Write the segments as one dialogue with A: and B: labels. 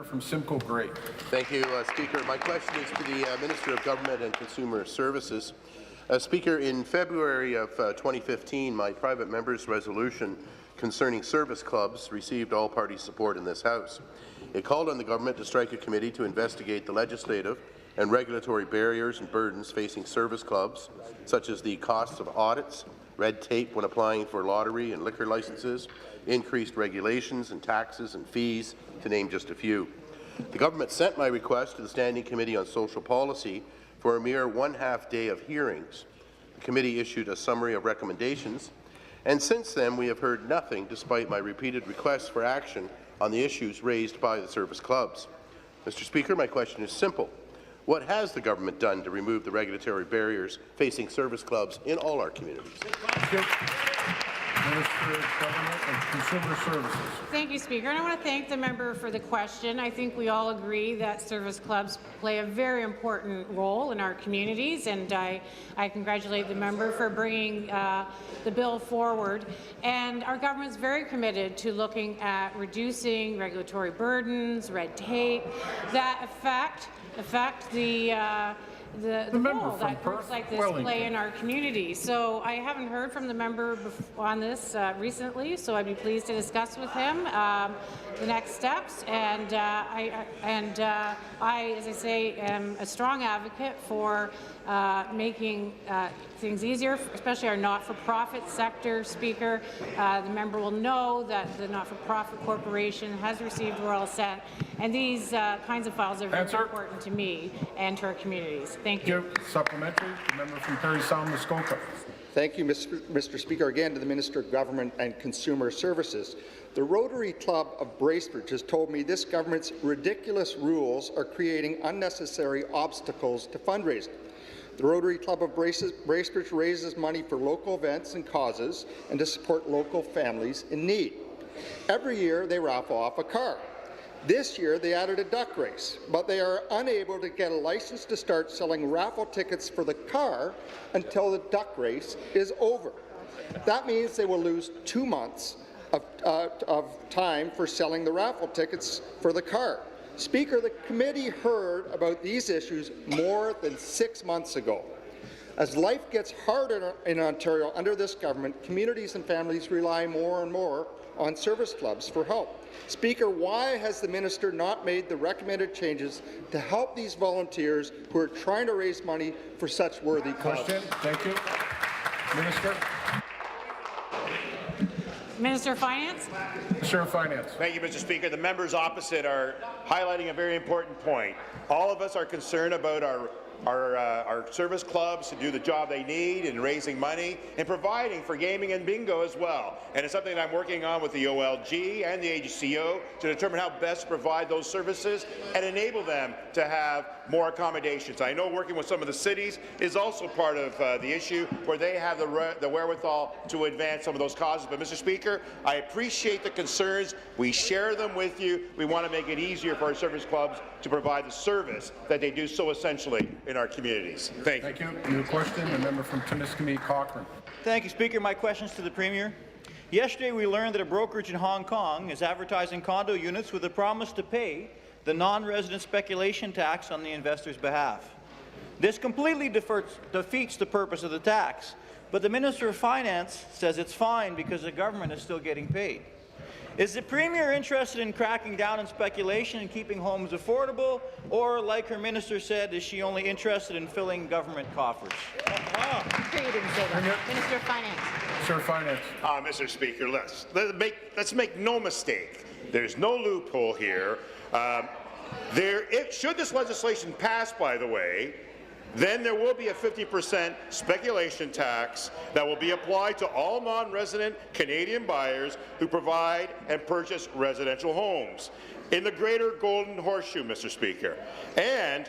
A: From Simcoe Grey.
B: Thank you, Speaker. My question is to the Minister of Government and Consumer Services. Speaker, in February of 2015, my private member's resolution concerning service clubs received all-party support in this House. It called on the government to strike a committee to investigate the legislative and regulatory barriers and burdens facing service clubs, such as the costs of audits, red tape when applying for lottery and liquor licenses, increased regulations and taxes and fees, to name just a few. The government sent my request to the Standing Committee on Social Policy for a mere one-half day of hearings. The committee issued a summary of recommendations, and since then we have heard nothing despite my repeated requests for action on the issues raised by the service clubs. Mr. Speaker, my question is simple. What has the government done to remove the regulatory barriers facing service clubs in all our communities?
A: Minister of Government and Consumer Services.
C: Thank you, Speaker. And I want to thank the member for the question. I think we all agree that service clubs play a very important role in our communities, and I congratulate the member for bringing the bill forward. And our government is very committed to looking at reducing regulatory burdens, red tape, that affect the role that groups like this play in our community. So I haven't heard from the member on this recently, so I'd be pleased to discuss with him the next steps. And I, as I say, am a strong advocate for making things easier, especially our not-for-profit sector. Speaker, the member will know that the not-for-profit corporation has received royal assent, and these kinds of files are very important to me and to our communities. Thank you.
A: Supplementary, the member from Parry Sound, Muskoka.
D: Thank you, Mr. Speaker. Again, to the Minister of Government and Consumer Services. The Rotary Club of Bracebridge has told me this government's ridiculous rules are creating unnecessary obstacles to fundraising. The Rotary Club of Bracebridge raises money for local events and causes and to support local families in need. Every year, they raffle off a car. This year, they added a duck race, but they are unable to get a license to start selling raffle tickets for the car until the duck race is over. That means they will lose 2 months of time for selling the raffle tickets for the car. Speaker, the committee heard about these issues more than 6 months ago. As life gets harder in Ontario under this government, communities and families rely more and more on service clubs for help. Speaker, why has the minister not made the recommended changes to help these volunteers who are trying to raise money for such worthy causes?
A: Thank you. Minister.
C: Minister of Finance.
A: Minister of Finance.
E: Thank you, Mr. Speaker. The members opposite are highlighting a very important point. All of us are concerned about our service clubs to do the job they need in raising money and providing for gaming and bingo as well. And it's something that I'm working on with the OLG and the AGCO to determine how best to provide those services and enable them to have more accommodations. I know working with some of the cities is also part of the issue where they have the wherewithal to advance some of those causes. But, Mr. Speaker, I appreciate the concerns. We share them with you. We want to make it easier for our service clubs to provide the service that they do so essentially in our communities. Thank you.
A: Thank you. New question, the member from Timiskaming, Cochrane.
F: Thank you, Speaker. My question is to the Premier. Yesterday, we learned that a brokerage in Hong Kong is advertising condo units with a promise to pay the non-resident speculation tax on the investor's behalf. This completely defeats the purpose of the tax, but the Minister of Finance says it's fine because the government is still getting paid. Is the Premier interested in cracking down on speculation and keeping homes affordable, or, like her minister said, is she only interested in filling government coffers?
C: Minister of Finance.
A: Minister of Finance.
E: Mr. Speaker, let's make no mistake. There's no loophole here. Should this legislation pass, by the way, then there will be a 50% speculation tax that will be applied to all non-resident Canadian buyers who provide and purchase residential homes in the Greater Golden Horseshoe, Mr. Speaker. And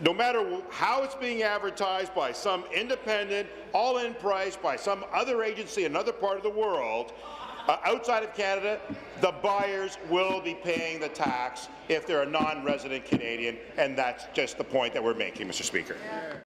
E: no matter how it's being advertised by some independent, all-in price by some other agency in another part of the world, outside of Canada, the buyers will be paying the tax if they're a non-resident Canadian, and that's just the point that we're making, Mr. Speaker.